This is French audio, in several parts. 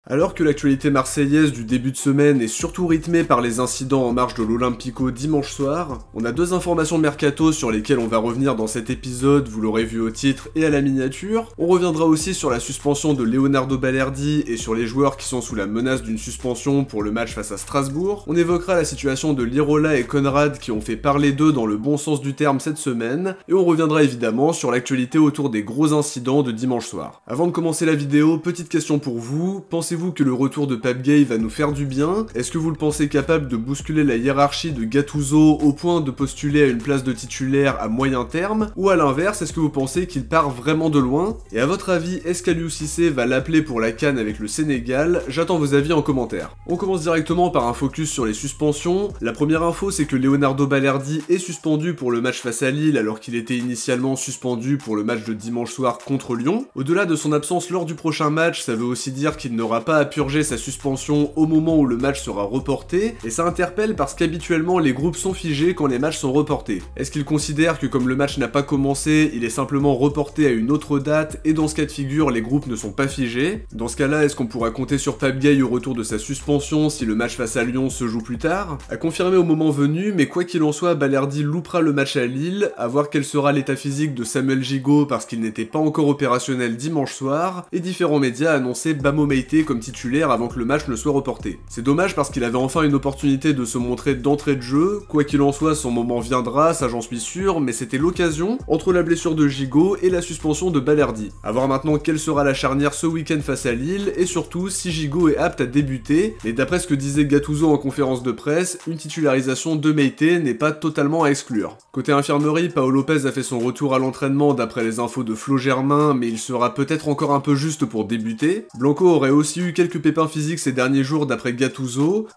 Alors que l'actualité marseillaise du début de semaine est surtout rythmée par les incidents en marge de l'Olympico dimanche soir, on a deux informations mercato sur lesquelles on va revenir dans cet épisode, vous l'aurez vu au titre et à la miniature. On reviendra aussi sur la suspension de Leonardo Balerdi et sur les joueurs qui sont sous la menace d'une suspension pour le match face à Strasbourg. On évoquera la situation de Lirola et Conrad qui ont fait parler d'eux dans le bon sens du terme cette semaine, et on reviendra évidemment sur l'actualité autour des gros incidents de dimanche soir. Avant de commencer la vidéo, petite question pour vous, pensez-vous que le retour de Pape Gueye va nous faire du bien? Est-ce que vous le pensez capable de bousculer la hiérarchie de Gattuso au point de postuler à une place de titulaire à moyen terme? Ou à l'inverse, est-ce que vous pensez qu'il part vraiment de loin? Et à votre avis, est-ce qu'Aliou Cissé va l'appeler pour la CAN avec le Sénégal? J'attends vos avis en commentaire. On commence directement par un focus sur les suspensions. La première info, c'est que Leonardo Balerdi est suspendu pour le match face à Lille alors qu'il était initialement suspendu pour le match de dimanche soir contre Lyon. Au-delà de son absence lors du prochain match, ça veut aussi dire qu'il n'aura pas à purger sa suspension au moment où le match sera reporté, et ça interpelle parce qu'habituellement les groupes sont figés quand les matchs sont reportés. Est-ce qu'il considère que comme le match n'a pas commencé, il est simplement reporté à une autre date, et dans ce cas de figure les groupes ne sont pas figés? Dans ce cas-là, est-ce qu'on pourra compter sur Pape Gueye au retour de sa suspension si le match face à Lyon se joue plus tard? À confirmer au moment venu, mais quoi qu'il en soit, Balerdi loupera le match à Lille, à voir quel sera l'état physique de Samuel Gigot parce qu'il n'était pas encore opérationnel dimanche soir, et différents médias annonçaient Bamo Meïté comme titulaire avant que le match ne soit reporté. C'est dommage parce qu'il avait enfin une opportunité de se montrer d'entrée de jeu, quoi qu'il en soit son moment viendra, ça j'en suis sûr, mais c'était l'occasion entre la blessure de Gigot et la suspension de Balerdi. A voir maintenant quelle sera la charnière ce week-end face à Lille, et surtout si Gigot est apte à débuter, et d'après ce que disait Gattuso en conférence de presse, une titularisation de Meïté n'est pas totalement à exclure. Côté infirmerie, Pau Lopez a fait son retour à l'entraînement d'après les infos de Flo Germain, mais il sera peut-être encore un peu juste pour débuter. Blanco aurait aussi eu quelques pépins physiques ces derniers jours d'après Gattuso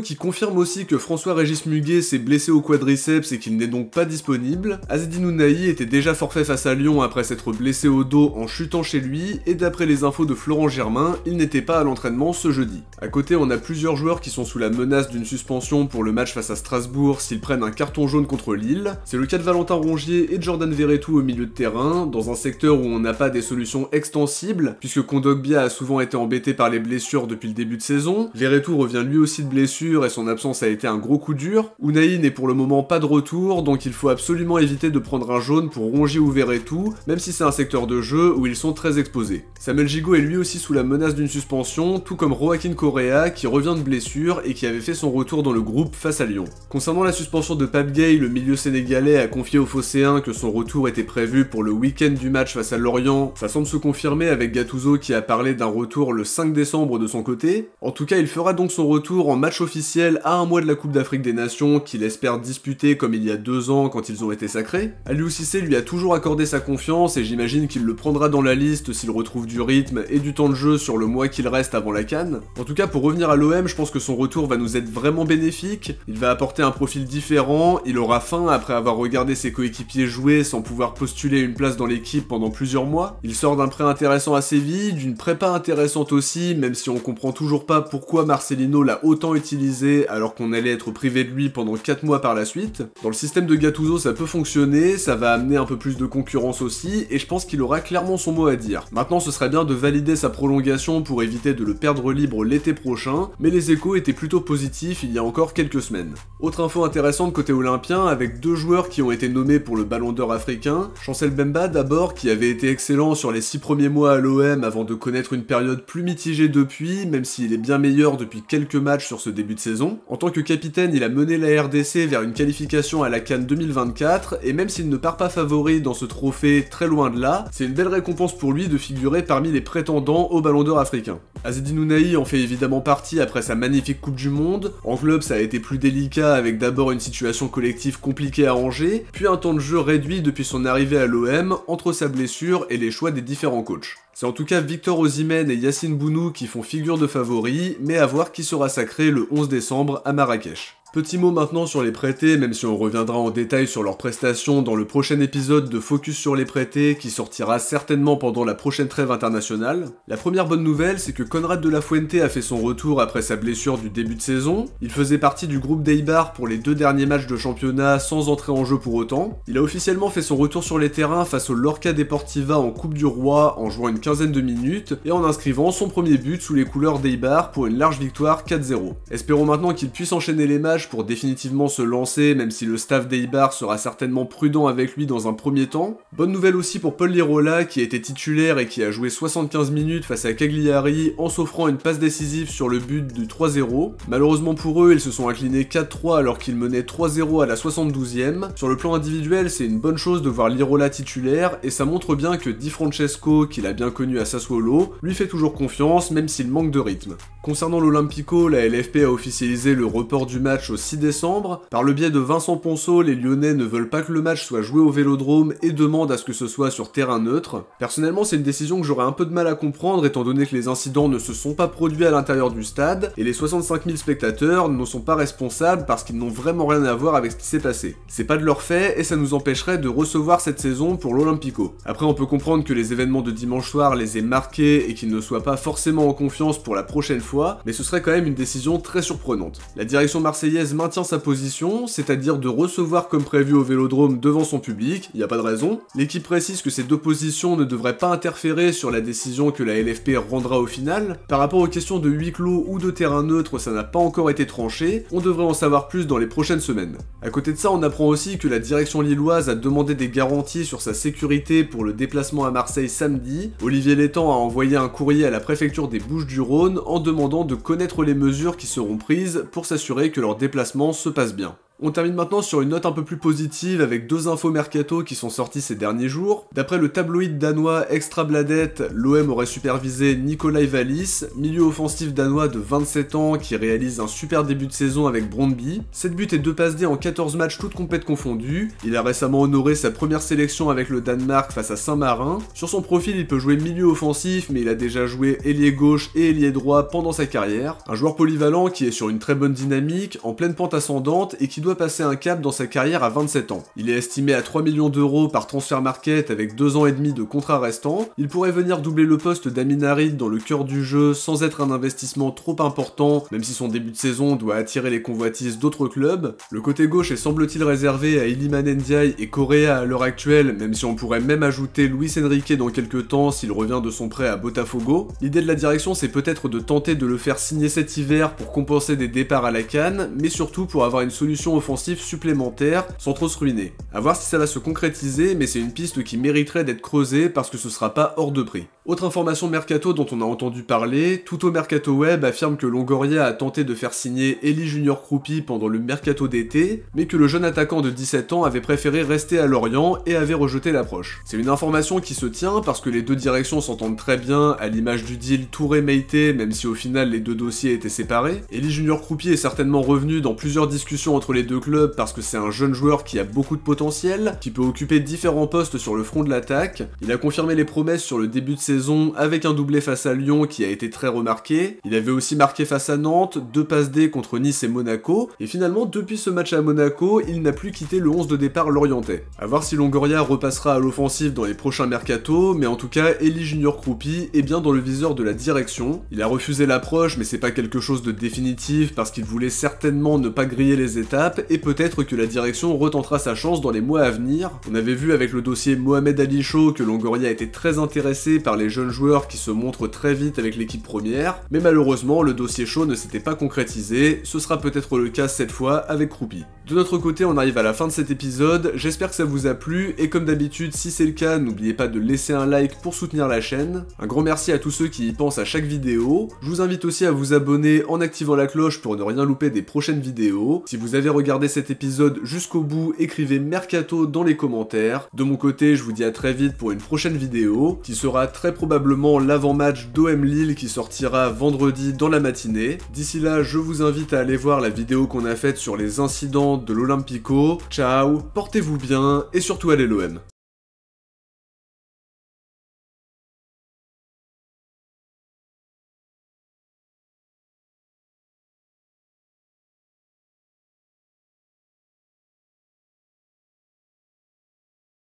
qui confirme aussi que François-Régis Muguet s'est blessé au quadriceps et qu'il n'est donc pas disponible. Azzedine Ounahi était déjà forfait face à Lyon après s'être blessé au dos en chutant chez lui, et d'après les infos de Florent Germain, il n'était pas à l'entraînement ce jeudi. À côté, on a plusieurs joueurs qui sont sous la menace d'une suspension pour le match face à Strasbourg s'ils prennent un carton jaune contre Lille. C'est le cas de Valentin Rongier et de Jordan Verretou au milieu de terrain, dans un secteur où on n'a pas des solutions extensibles, puisque Kondogbia a souvent été embêté par les blessures depuis le début de saison. Verretou revient lui aussi de blessure et son absence a été un gros coup dur. Ounahi n'est pour le moment pas de retour, donc il faut absolument éviter de prendre un jaune pour Rongier ou Verretou, même si c'est un secteur de jeu où ils sont très exposés. Samuel Gigot est lui aussi sous la menace d'une suspension, tout comme Joaquin Correa qui revient de blessure et qui avait fait son retour dans le groupe face à Lyon. Concernant la suspension de Pape Gueye, le milieu sénégalais a confié aux Phocéens que son retour était prévu pour le week-end du match face à Lorient. Ça semble se confirmer avec Gattuso qui a parlé d'un retour le 5 décembre de son côté. En tout cas, il fera donc son retour en match officiel à un mois de la Coupe d'Afrique des Nations qu'il espère disputer comme il y a 2 ans quand ils ont été sacrés. Aliou Cissé lui a toujours accordé sa confiance et j'imagine qu'il le prendra dans la liste s'il retrouve du rythme et du temps de jeu sur le mois qu'il reste avant la CAN. En tout cas, pour revenir à l'OM, je pense que son retour va nous être vraiment bénéfique. Il va apporter un profil différent, il aura faim après avoir regardé ses coéquipiers jouer sans pouvoir postuler une place dans l'équipe pendant plusieurs mois. Il sort d'un prêt intéressant à Séville, d'une prépa intéressante aussi, même si on comprend toujours pas pourquoi Marcelino l'a autant utilisé alors qu'on allait être privé de lui pendant 4 mois par la suite. Dans le système de Gattuso, ça peut fonctionner, ça va amener un peu plus de concurrence aussi, et je pense qu'il aura clairement son mot à dire. Maintenant, ce serait bien de valider sa prolongation pour éviter de le perdre libre l'été prochain, mais les échos étaient plutôt positifs il y a encore quelques semaines. Autre info intéressante côté olympien, avec 2 joueurs qui ont été nommés pour le Ballon d'Or africain. Chancel Bemba d'abord, qui avait été excellent sur les 6 premiers mois à l'OM avant de connaître une période plus mitigée depuis, même s'il est bien meilleur depuis quelques matchs sur ce début de saison. En tant que capitaine, il a mené la RDC vers une qualification à la CAN 2024, et même s'il ne part pas favori dans ce trophée très loin de là, c'est une belle récompense pour lui de figurer parmi les prétendants au Ballon d'Or africain. Azzedine Ounahi en fait évidemment partie après sa magnifique Coupe du Monde. En club, ça a été plus délicat avec d'abord une situation collective compliquée à Angers, puis un temps de jeu réduit depuis son arrivée à l'OM, entre sa blessure et les choix des différents coachs. C'est en tout cas Victor Osimhen et Yacine Bounou qui font figure de favoris, mais à voir qui sera sacré le 11 décembre à Marrakech. Petit mot maintenant sur les prêtés, même si on reviendra en détail sur leurs prestations dans le prochain épisode de Focus sur les prêtés qui sortira certainement pendant la prochaine trêve internationale. La première bonne nouvelle, c'est que Conrad de la Fuente a fait son retour après sa blessure du début de saison. Il faisait partie du groupe d'Eibar pour les 2 derniers matchs de championnat sans entrer en jeu pour autant. Il a officiellement fait son retour sur les terrains face au Lorca Deportiva en Coupe du Roi en jouant une quinzaine de minutes et en inscrivant son premier but sous les couleurs d'Eibar pour une large victoire 4-0. Espérons maintenant qu'il puisse enchaîner les matchs pour définitivement se lancer, même si le staff d'Eibar sera certainement prudent avec lui dans un premier temps. Bonne nouvelle aussi pour Paul Lirola qui était titulaire et qui a joué 75 minutes face à Cagliari en s'offrant une passe décisive sur le but du 3-0. Malheureusement pour eux, ils se sont inclinés 4-3 alors qu'ils menaient 3-0 à la 72e. Sur le plan individuel, c'est une bonne chose de voir Lirola titulaire et ça montre bien que Di Francesco, qu'il a bien connu à Sassuolo, lui fait toujours confiance même s'il manque de rythme. Concernant l'Olympico, la LFP a officialisé le report du match au 6 décembre. Par le biais de Vincent Ponceau, les Lyonnais ne veulent pas que le match soit joué au Vélodrome et demandent à ce que ce soit sur terrain neutre. Personnellement, c'est une décision que j'aurais un peu de mal à comprendre étant donné que les incidents ne se sont pas produits à l'intérieur du stade et les 65 000 spectateurs ne sont pas responsables parce qu'ils n'ont vraiment rien à voir avec ce qui s'est passé. C'est pas de leur fait et ça nous empêcherait de recevoir cette saison pour l'Olympico. Après, on peut comprendre que les événements de dimanche soir les aient marqués et qu'ils ne soient pas forcément en confiance pour la prochaine fois, mais ce serait quand même une décision très surprenante. La direction marseillaise maintient sa position, c'est-à-dire de recevoir comme prévu au Vélodrome devant son public, il n'y a pas de raison. L'équipe précise que ces deux positions ne devraient pas interférer sur la décision que la LFP rendra au final. Par rapport aux questions de huis clos ou de terrain neutre, ça n'a pas encore été tranché, on devrait en savoir plus dans les prochaines semaines. À côté de ça, on apprend aussi que la direction lilloise a demandé des garanties sur sa sécurité pour le déplacement à Marseille samedi. Olivier Létang a envoyé un courrier à la préfecture des Bouches-du-Rhône en demandant de connaître les mesures qui seront prises pour s'assurer que leur déplacement se passe bien. On termine maintenant sur une note un peu plus positive avec 2 infos mercato qui sont sorties ces derniers jours. D'après le tabloïd danois Ekstrabladet, l'OM aurait supervisé Nikolai Wallis, milieu offensif danois de 27 ans qui réalise un super début de saison avec Brøndby. 7 buts et 2 passes D en 14 matchs toutes compètes confondues. Il a récemment honoré sa première sélection avec le Danemark face à Saint-Marin. Sur son profil, il peut jouer milieu offensif, mais il a déjà joué ailier gauche et ailier droit pendant sa carrière. Un joueur polyvalent qui est sur une très bonne dynamique, en pleine pente ascendante et qui doit passer un cap dans sa carrière à 27 ans. Il est estimé à 3 millions d'euros par Transfermarkt avec 2 ans et demi de contrat restant. Il pourrait venir doubler le poste d'Amin Harit dans le cœur du jeu sans être un investissement trop important, même si son début de saison doit attirer les convoitises d'autres clubs. Le côté gauche est semble-t-il réservé à Iliman Ndiaye et Correa à l'heure actuelle, même si on pourrait même ajouter Luis Enrique dans quelques temps s'il revient de son prêt à Botafogo. L'idée de la direction c'est peut-être de tenter de le faire signer cet hiver pour compenser des départs à la CAN, mais surtout pour avoir une solution offensif supplémentaire sans trop se ruiner. A voir si ça va se concrétiser, mais c'est une piste qui mériterait d'être creusée parce que ce sera pas hors de prix. Autre information mercato dont on a entendu parler, Tutto Mercato Web affirme que Longoria a tenté de faire signer Elie Junior Kroupi pendant le mercato d'été, mais que le jeune attaquant de 17 ans avait préféré rester à Lorient et avait rejeté l'approche. C'est une information qui se tient parce que les deux directions s'entendent très bien, à l'image du deal Touré-Meïté, même si au final les deux dossiers étaient séparés. Elie Junior Kroupi est certainement revenu dans plusieurs discussions entre les deux clubs parce que c'est un jeune joueur qui a beaucoup de potentiel, qui peut occuper différents postes sur le front de l'attaque. Il a confirmé les promesses sur le début de saison avec un doublé face à Lyon qui a été très remarqué. Il avait aussi marqué face à Nantes, 2 passes D contre Nice et Monaco, et finalement depuis ce match à Monaco, il n'a plus quitté le 11 de départ lorientais. A voir si Longoria repassera à l'offensive dans les prochains mercatos, mais en tout cas, Elie Junior Kroupi est bien dans le viseur de la direction. Il a refusé l'approche, mais c'est pas quelque chose de définitif parce qu'il voulait certainement ne pas griller les étapes, et peut-être que la direction retentera sa chance dans les mois à venir. On avait vu avec le dossier Mohamed Ali Chaud que Longoria était très intéressé par les jeunes joueurs qui se montrent très vite avec l'équipe première, mais malheureusement le dossier Chaud ne s'était pas concrétisé, ce sera peut-être le cas cette fois avec Kroupi. De notre côté, on arrive à la fin de cet épisode, j'espère que ça vous a plu, et comme d'habitude, si c'est le cas, n'oubliez pas de laisser un like pour soutenir la chaîne. Un grand merci à tous ceux qui y pensent à chaque vidéo. Je vous invite aussi à vous abonner en activant la cloche pour ne rien louper des prochaines vidéos. Si vous avez regardé cet épisode jusqu'au bout, écrivez Mercato dans les commentaires. De mon côté, je vous dis à très vite pour une prochaine vidéo, qui sera très probablement l'avant-match d'OM Lille qui sortira vendredi dans la matinée. D'ici là, je vous invite à aller voir la vidéo qu'on a faite sur les incidents de l'Olympico. Ciao, portez-vous bien et surtout allez l'OM.